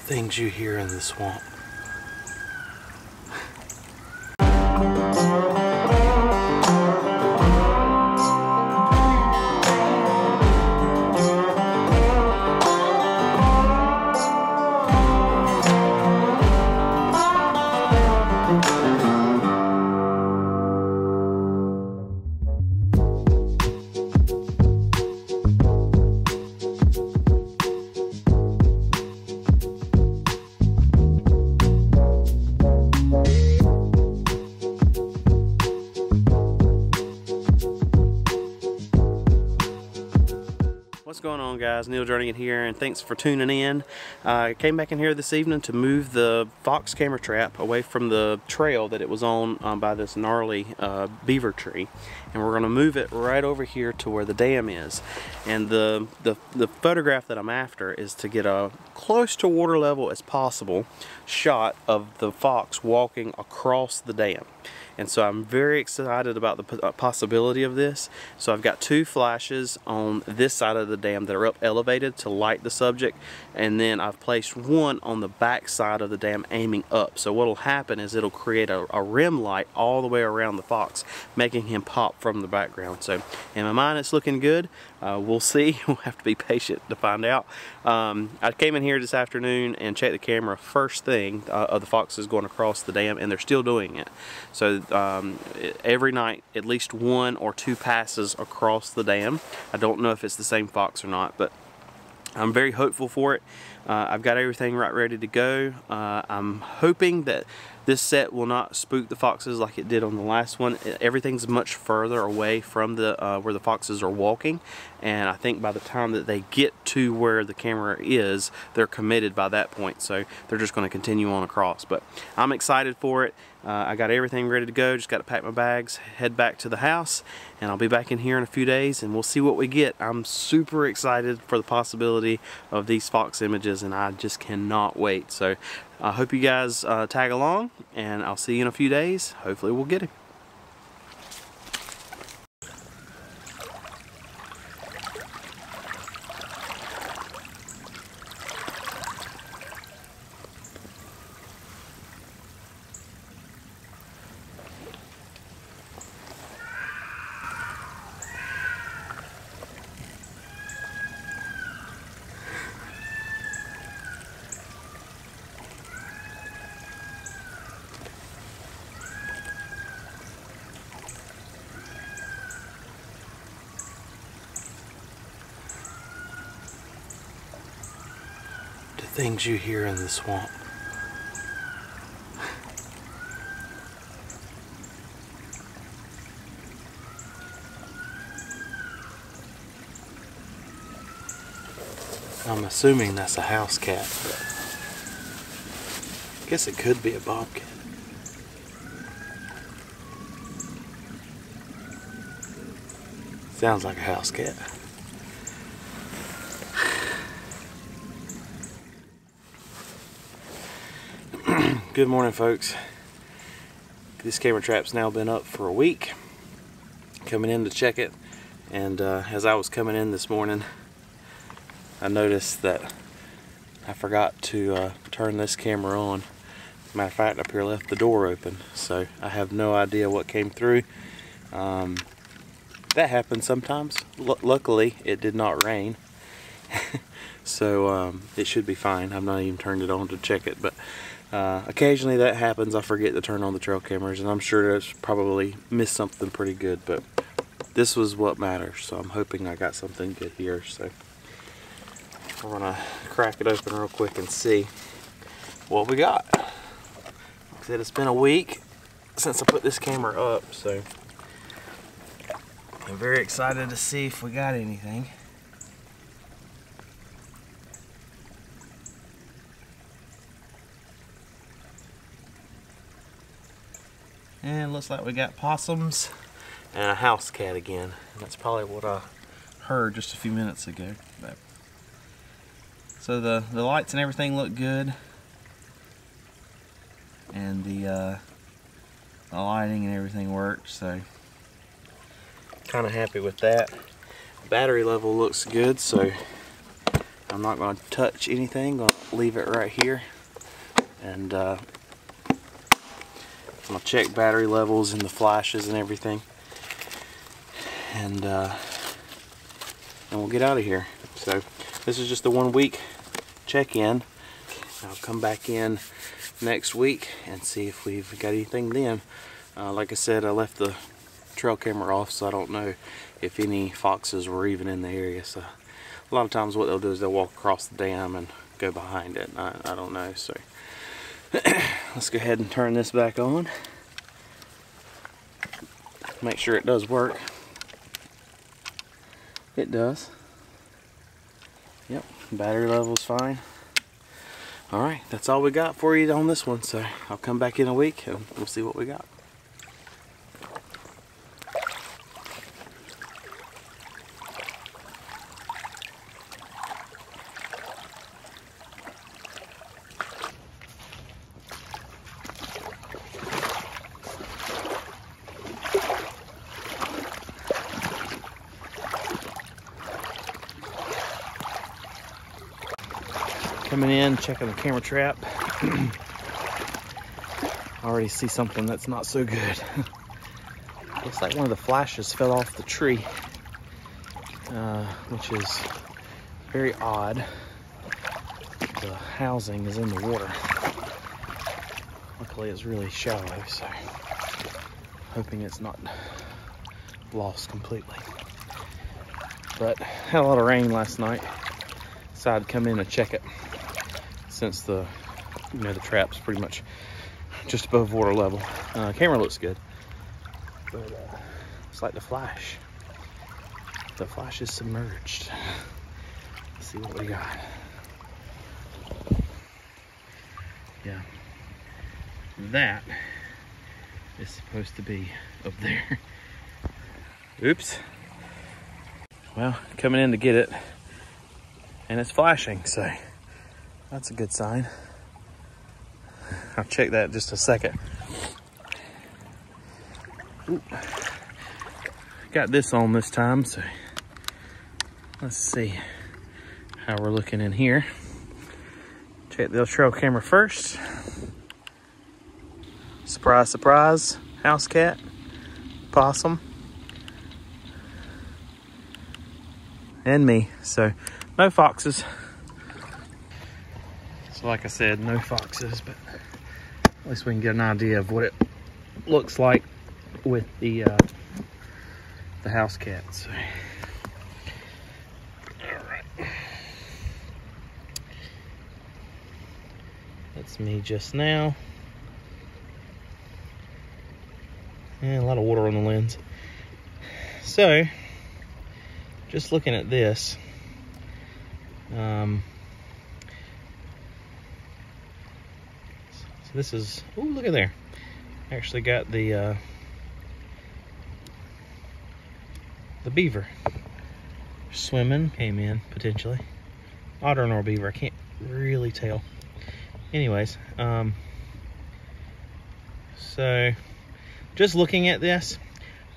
things you hear in the swamp. What's going on, guys? Neil Jernigan here, and thanks for tuning in. I came back in here this evening to move the Fox camera trap away from the trail that it was on by this gnarly beaver tree, and we're going to move it right over here to where the dam is. And the photograph that I'm after is to get a close to water level as possible shot of the fox walking across the dam. And so I'm very excited about the possibility of this. So I've got two flashes on this side of the dam that are up elevated to light the subject, and then I've placed one on the back side of the dam aiming up. So what'll happen is it'll create a rim light all the way around the fox, making him pop from the background. So in my mind it's looking good. We'll see. We'll have to be patient to find out. I came in here this afternoon and checked the camera first thing of the foxes going across the dam, and they're still doing it. So every night at least one or two passes across the dam. I don't know if it's the same fox or not, but I'm very hopeful for it. I've got everything right ready to go. I'm hoping that this set will not spook the foxes like it did on the last one. Everything's much further away from the where the foxes are walking, and I think by the time that they get to where the camera is, they're committed by that point, so they're just going to continue on across. But I'm excited for it. I got everything ready to go, just got to pack my bags, head back to the house, and I'll be back in here in a few days and we'll see what we get. I'm super excited for the possibility of these fox images, and I just cannot wait. So I hope you guys tag along, and I'll see you in a few days. Hopefully we'll get him. Things you hear in the swamp. I'm assuming that's a house cat, but I guess it could be a bobcat. Sounds like a house cat. Good morning, folks. This camera trap's now been up for a week. Coming in to check it, and as I was coming in this morning, I noticed that I forgot to turn this camera on. Matter of fact, up here left the door open, so I have no idea what came through. That happens sometimes. Luckily, it did not rain, so it should be fine. I've not even turned it on to check it, but occasionally that happens. I forget to turn on the trail cameras, and I'm sure it's probably missed something pretty good, but this was what matters, so I'm hoping I got something good here. So we're gonna crack it open real quick and see what we got. Like I said, it's been a week since I put this camera up, so I'm very excited to see if we got anything. And it looks like we got possums and a house cat again. That's probably what I heard just a few minutes ago. But so the lights and everything look good, and the lighting and everything works. So kind of happy with that. Battery level looks good, so I'm not going to touch anything. I'm going to leave it right here, and I'm going to check battery levels and the flashes and everything, and we'll get out of here. So this is just a 1 week check-in. I'll come back in next week and see if we've got anything then. Like I said, I left the trail camera off, so I don't know if any foxes were even in the area. So a lot of times what they'll do is they'll walk across the dam and go behind it. I don't know. So let's go ahead and turn this back on. Make sure it does work. It does. Yep, battery level's fine. Alright, that's all we got for you on this one. So I'll come back in a week and we'll see what we got. Coming in, checking the camera trap. I already see something that's not so good. Looks like one of the flashes fell off the tree, which is very odd. The housing is in the water. Luckily it's really shallow, so hoping it's not lost completely. But had a lot of rain last night. Decided to come in and check it, since the trap's pretty much just above water level. Camera looks good, but it's like the flash. The flash is submerged. Let's see what we got. Yeah, that is supposed to be up there. Oops. Well, coming in to get it, and it's flashing, so that's a good sign. I'll check that in just a second. Ooh. Got this on this time, so let's see how we're looking in here. Check the trail camera first. Surprise, surprise, house cat, possum, and me. So no foxes. So like I said, no foxes, but at least we can get an idea of what it looks like with the house cat. So, all right, that's me just now. And a lot of water on the lens. So, just looking at this, so this is, oh, look at there. Actually got the beaver swimming, came in potentially. Otter nor beaver, I can't really tell. Anyways, so just looking at this,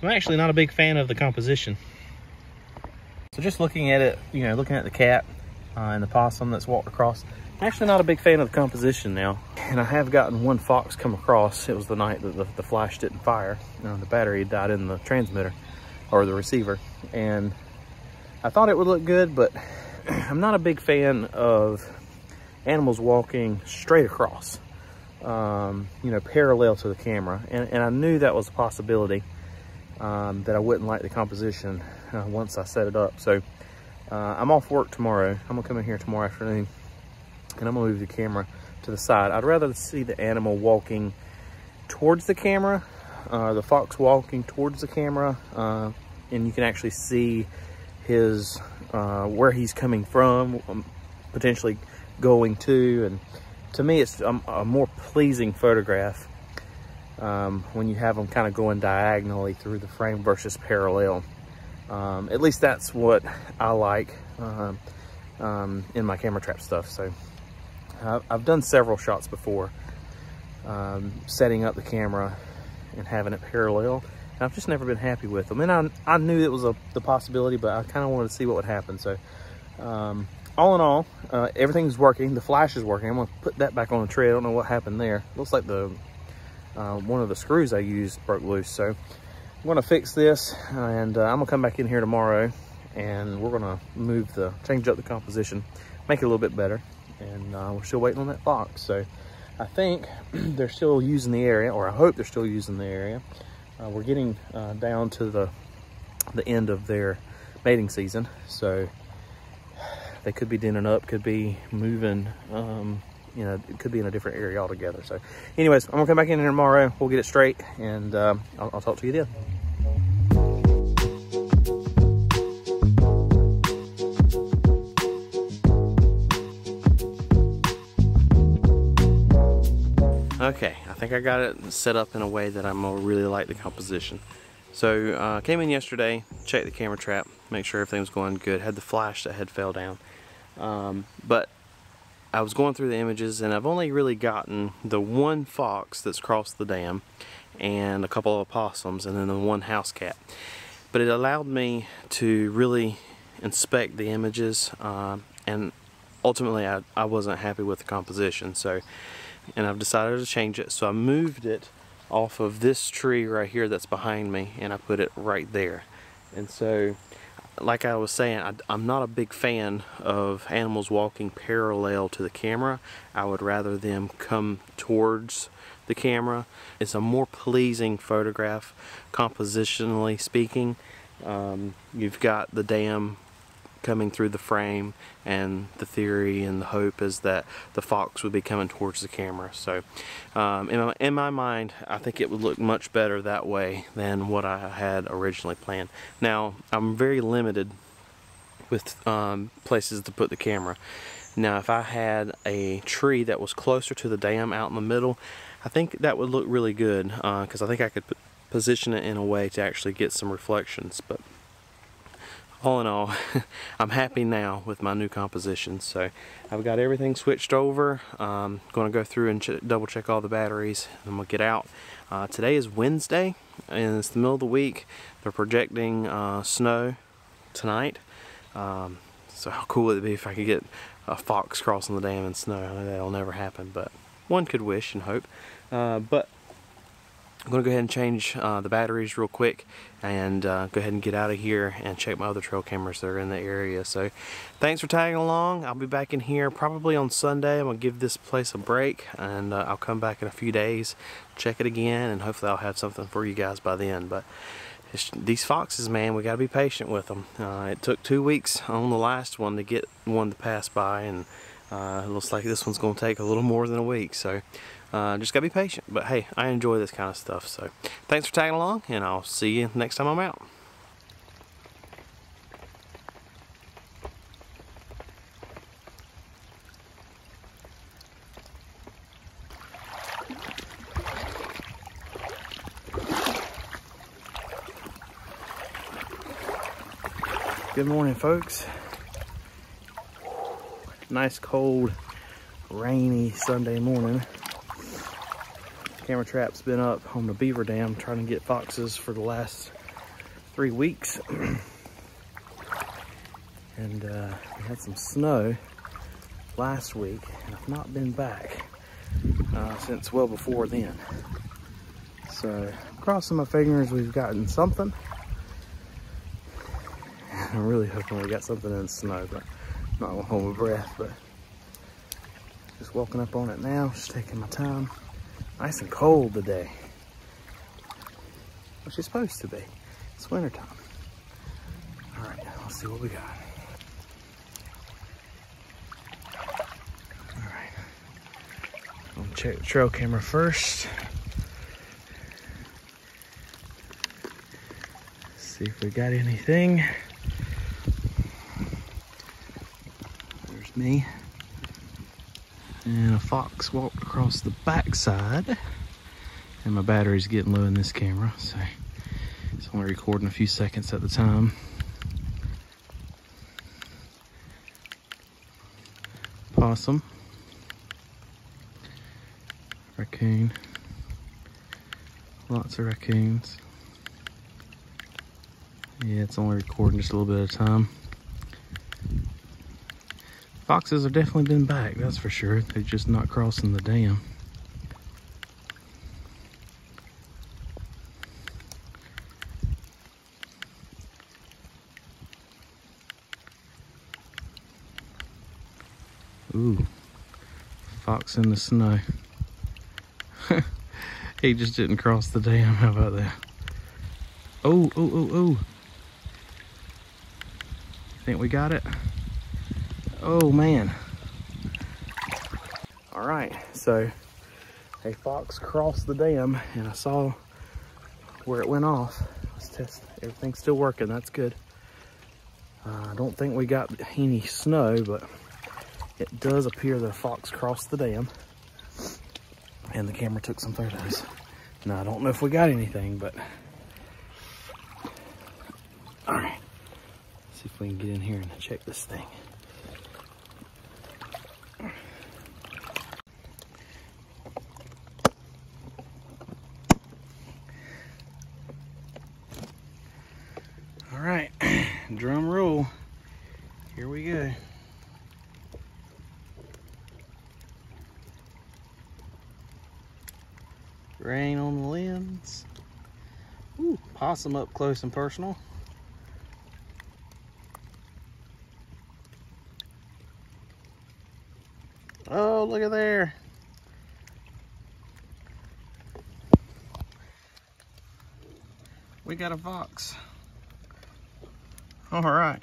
I'm actually not a big fan of the composition. So just looking at it, you know, looking at the cat and the possum that's walked across, I'm actually not a big fan of the composition now. And I have gotten one fox come across. It was the night that the flash didn't fire. The battery died in the transmitter or the receiver. And I thought it would look good, but I'm not a big fan of animals walking straight across, you know, parallel to the camera. And I knew that was a possibility, that I wouldn't like the composition once I set it up. So I'm off work tomorrow. I'm gonna come in here tomorrow afternoon and I'm gonna move the camera to the side. I'd rather see the animal walking towards the camera, the fox walking towards the camera, and you can actually see his where he's coming from, potentially going to. And to me, it's a more pleasing photograph when you have them kind of going diagonally through the frame versus parallel. At least that's what I like in my camera trap stuff. So I've done several shots before, setting up the camera and having it parallel, and I've just never been happy with them. And I knew it was the possibility, but I kind of wanted to see what would happen. So all in all, everything's working. The flash is working. I'm gonna put that back on the tray. I don't know what happened there. Looks like the one of the screws I used broke loose. So I'm gonna fix this, and I'm gonna come back in here tomorrow, and we're gonna change up the composition, make it a little bit better, and we're still waiting on that Fox. So I think they're still using the area, or I hope they're still using the area. We're getting down to the end of their mating season, so they could be denning up, could be moving, you know, it could be in a different area altogether. So anyways, I'm gonna come back in here tomorrow, we'll get it straight, and I'll talk to you then. Okay, I think I got it set up in a way that I'm gonna really like the composition. So came in yesterday, checked the camera trap, make sure everything was going good. Had the flash that had fell down, but I was going through the images, and I've only really gotten the one fox that's crossed the dam, and a couple of opossums, and then the one house cat. But it allowed me to really inspect the images, and ultimately I wasn't happy with the composition. So, and I've decided to change it. So I moved it off of this tree right here that's behind me, and I put it right there. And so, like I was saying, I'm not a big fan of animals walking parallel to the camera. I would rather them come towards the camera. It's a more pleasing photograph, compositionally speaking. You've got the dam coming through the frame, and the theory and the hope is that the fox would be coming towards the camera. So in my mind, I think it would look much better that way than what I had originally planned. Now, I'm very limited with places to put the camera. Now, if I had a tree that was closer to the dam out in the middle, I think that would look really good, because I think I could position it in a way to actually get some reflections. But all in all, I'm happy now with my new composition. So I've got everything switched over. Going to go through and double check all the batteries, and I'm going to get out. Today is Wednesday, and it's the middle of the week. They're projecting snow tonight. So how cool would it be if I could get a fox crossing the dam in snow? I know that'll never happen, but one could wish and hope. But I'm going to go ahead and change the batteries real quick, and go ahead and get out of here and check my other trail cameras that are in the area. So thanks for tagging along. I'll be back in here probably on Sunday. I'm going to give this place a break, and I'll come back in a few days, check it again, and hopefully I'll have something for you guys by then. But these foxes, man, we got to be patient with them. It took 2 weeks on the last one to get one to pass by, and it looks like this one's going to take a little more than a week. So just gotta be patient. But hey, I enjoy this kind of stuff. So thanks for tagging along, and I'll see you next time I'm out. Good morning, folks. Nice, cold, rainy Sunday morning. Camera trap's been up on the Beaver Dam trying to get foxes for the last 3 weeks. And we had some snow last week, and I've not been back since well before then. So crossing my fingers we've gotten something. I'm really hoping we got something in the snow, but I'm not gonna hold my breath. But just walking up on it now, just taking my time. Nice and cold today, which it's supposed to be. It's winter time. All right, let's see what we got. All right, I'm gonna check the trail camera first. See if we got anything. There's me. And a fox walked across the backside, and my battery's getting low in this camera, so it's only recording a few seconds at the time. Possum, raccoon, lots of raccoons. Yeah, it's only recording just a little bit at a time. Foxes have definitely been back, that's for sure. They're just not crossing the dam. Ooh, fox in the snow. He just didn't cross the dam. How about that? Oh, oh, oh, oh. Think we got it? Oh man. All right, so a fox crossed the dam and I saw where it went off. Let's test. Everything's still working, that's good. I don't think we got any snow, but it does appear that a fox crossed the dam and the camera took some photos. Now, I don't know if we got anything, but all right. Let's see if we can get in here and check this thing. All right, drum roll. Here we go. Rain on the lens. Ooh, possum up close and personal. Oh, look at there. We got a fox. All right.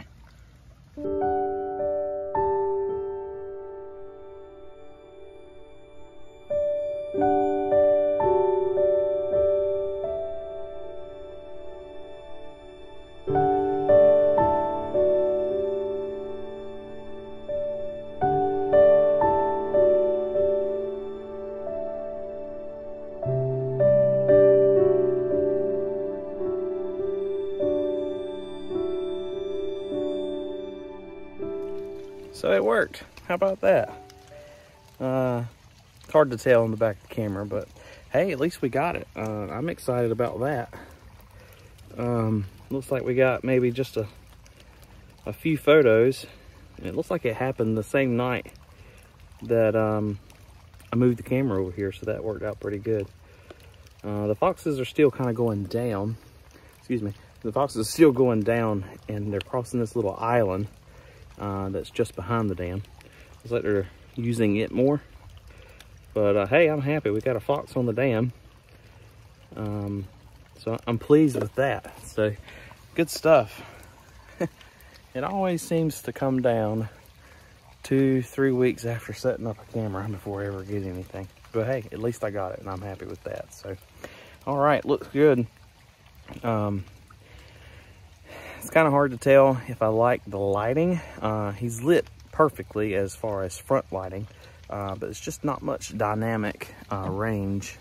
So it worked. How about that? It's hard to tell on the back of the camera, but hey, at least we got it. I'm excited about that. Looks like we got maybe just a few photos. And it looks like it happened the same night that I moved the camera over here, so that worked out pretty good. The foxes are still kind of going down. Excuse me. The foxes are still going down, and they're crossing this little island that's just behind the dam. Looks like they're using it more. But hey, I'm happy. We got a fox on the dam. So I'm pleased with that. So good stuff. It always seems to come down 2-3 weeks after setting up a camera before I ever get anything. But hey, at least I got it and I'm happy with that. So, all right, looks good. It's kind of hard to tell if I like the lighting. He's lit perfectly as far as front lighting, but it's just not much dynamic range.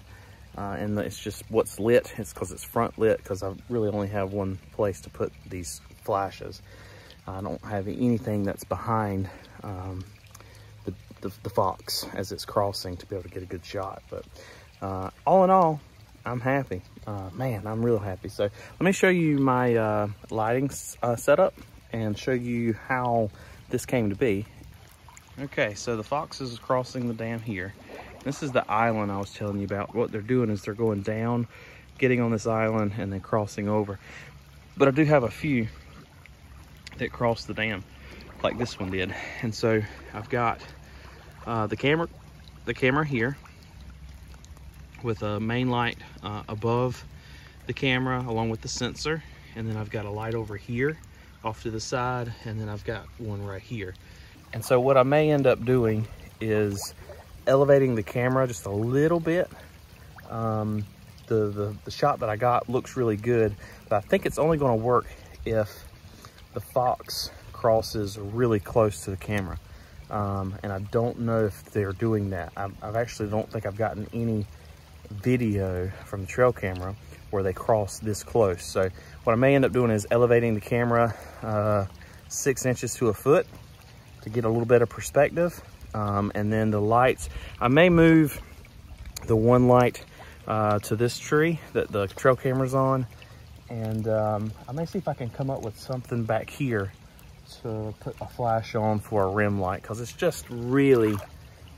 And it's just what's lit. It's because it's front lit, because I really only have one place to put these flashes. I don't have anything that's behind the fox as it's crossing to be able to get a good shot. But all in all, I'm happy. Man, I'm real happy. So let me show you my lighting setup and show you how this came to be. Okay, so the fox is crossing the dam here. This is the island I was telling you about. What they're doing is they're going down, getting on this island, and then crossing over. But I do have a few that cross the dam, like this one did. And so I've got the camera here with a main light above the camera along with the sensor, and then I've got a light over here off to the side, and then I've got one right here. And so what I may end up doing is elevating the camera just a little bit. The shot that I got looks really good, but I think it's only going to work if the fox crosses really close to the camera. And I don't know if they're doing that. I actually don't think I've gotten any video from the trail camera where they cross this close. So what I may end up doing is elevating the camera 6 inches to a foot to get a little better perspective. And then the lights, I may move the one light to this tree that the trail camera's on. And I may see if I can come up with something back here to put a flash on for a rim light, because it's just really,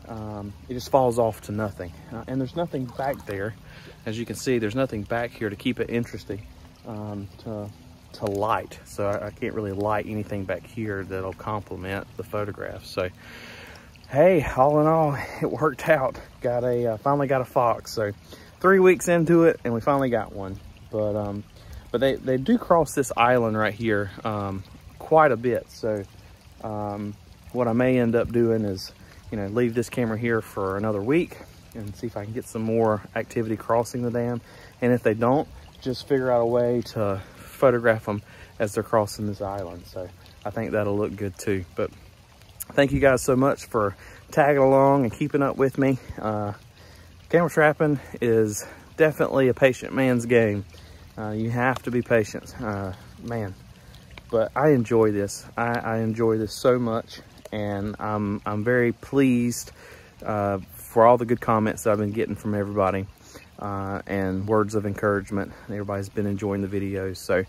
it just falls off to nothing. And there's nothing back there. As you can see, there's nothing back here to keep it interesting to light. So I can't really light anything back here that'll complement the photograph. So, hey, all in all, it worked out. Finally got a Fox. So 3 weeks into it, and we finally got one. But they do cross this island right here quite a bit. So what I may end up doing is, you know, leave this camera here for another week and see if I can get some more activity crossing the dam. And if they don't, just figure out a way to photograph them as they're crossing this island. So I think that'll look good too. But thank you guys so much for tagging along and keeping up with me. Camera trapping is definitely a patient man's game. You have to be patient, man. But I enjoy this. I enjoy this so much, and I'm very pleased for all the good comments that I've been getting from everybody, and words of encouragement. Everybody's been enjoying the videos. So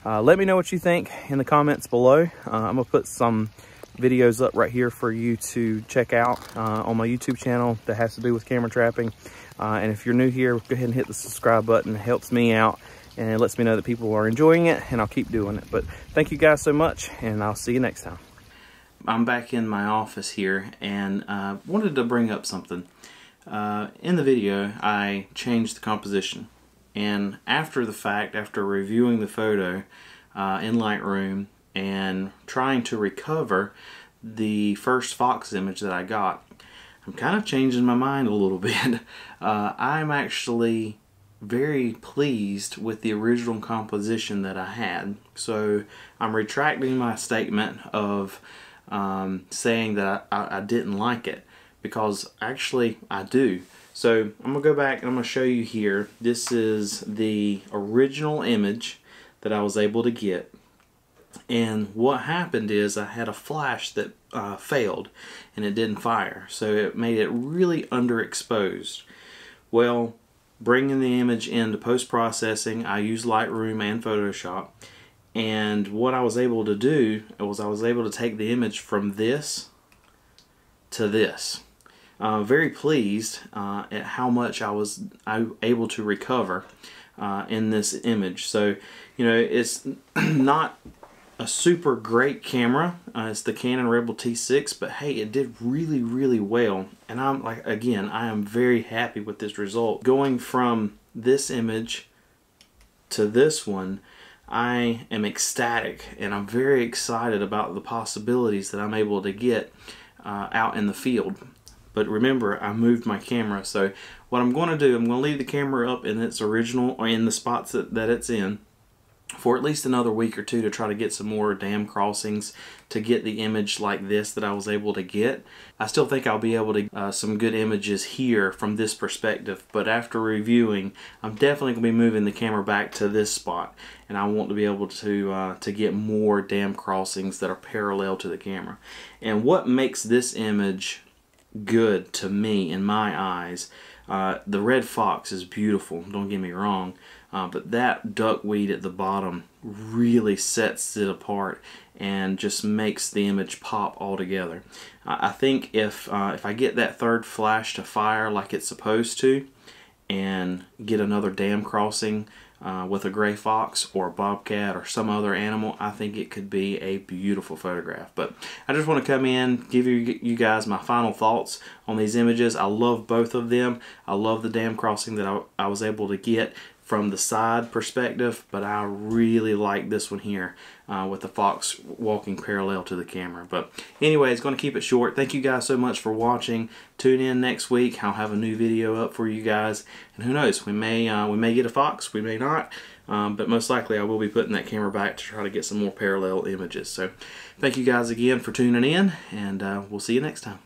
let me know what you think in the comments below. I'm gonna put some videos up right here for you to check out on my YouTube channel that has to do with camera trapping. And if you're new here, go ahead and hit the subscribe button. It helps me out and it lets me know that people are enjoying it, and I'll keep doing it. But thank you guys so much, and I'll see you next time. I'm back in my office here, and wanted to bring up something. In the video, I changed the composition, and after the fact, after reviewing the photo in Lightroom and trying to recover the first Fox image that I got, I'm kind of changing my mind a little bit. I'm actually very pleased with the original composition that I had. So I'm retracting my statement of saying that I didn't like it, because actually I do. So I'm gonna go back and I'm gonna show you here. This is the original image that I was able to get, and what happened is I had a flash that failed and it didn't fire, so it made it really underexposed. Well, bringing the image into post-processing, I used Lightroom and Photoshop, and what I was able to do was I was able to take the image from this to this. Very pleased at how much I was able to recover in this image. So, you know, it's not a super great camera. It's the Canon Rebel T6, but hey, it did really, really well. And I'm like, again, I am very happy with this result. Going from this image to this one, I am ecstatic, and I'm very excited about the possibilities that I'm able to get out in the field. But remember, I moved my camera, so what I'm going to do, I'm going to leave the camera up in its original, or in the spots that it's in, for at least another week or two to try to get some more dam crossings to get the image like this that I was able to get. I still think I'll be able to some good images here from this perspective, but after reviewing, I'm definitely going to be moving the camera back to this spot, and I want to be able to get more dam crossings that are parallel to the camera. And what makes this image good to me, in my eyes, the red fox is beautiful, don't get me wrong, but that duckweed at the bottom really sets it apart and just makes the image pop altogether. I think if I get that third flash to fire like it's supposed to, and get another dam crossing with a gray fox or a bobcat or some other animal, I think it could be a beautiful photograph. But I just want to come in, give you guys my final thoughts on these images. I love both of them. I love the dam crossing that I was able to get from the side perspective, but I really like this one here with the fox walking parallel to the camera. But anyway, it's going to keep it short. Thank you guys so much for watching. Tune in next week. I'll have a new video up for you guys, and who knows, we may get a fox, we may not, but most likely I will be putting that camera back to try to get some more parallel images. So thank you guys again for tuning in, and we'll see you next time.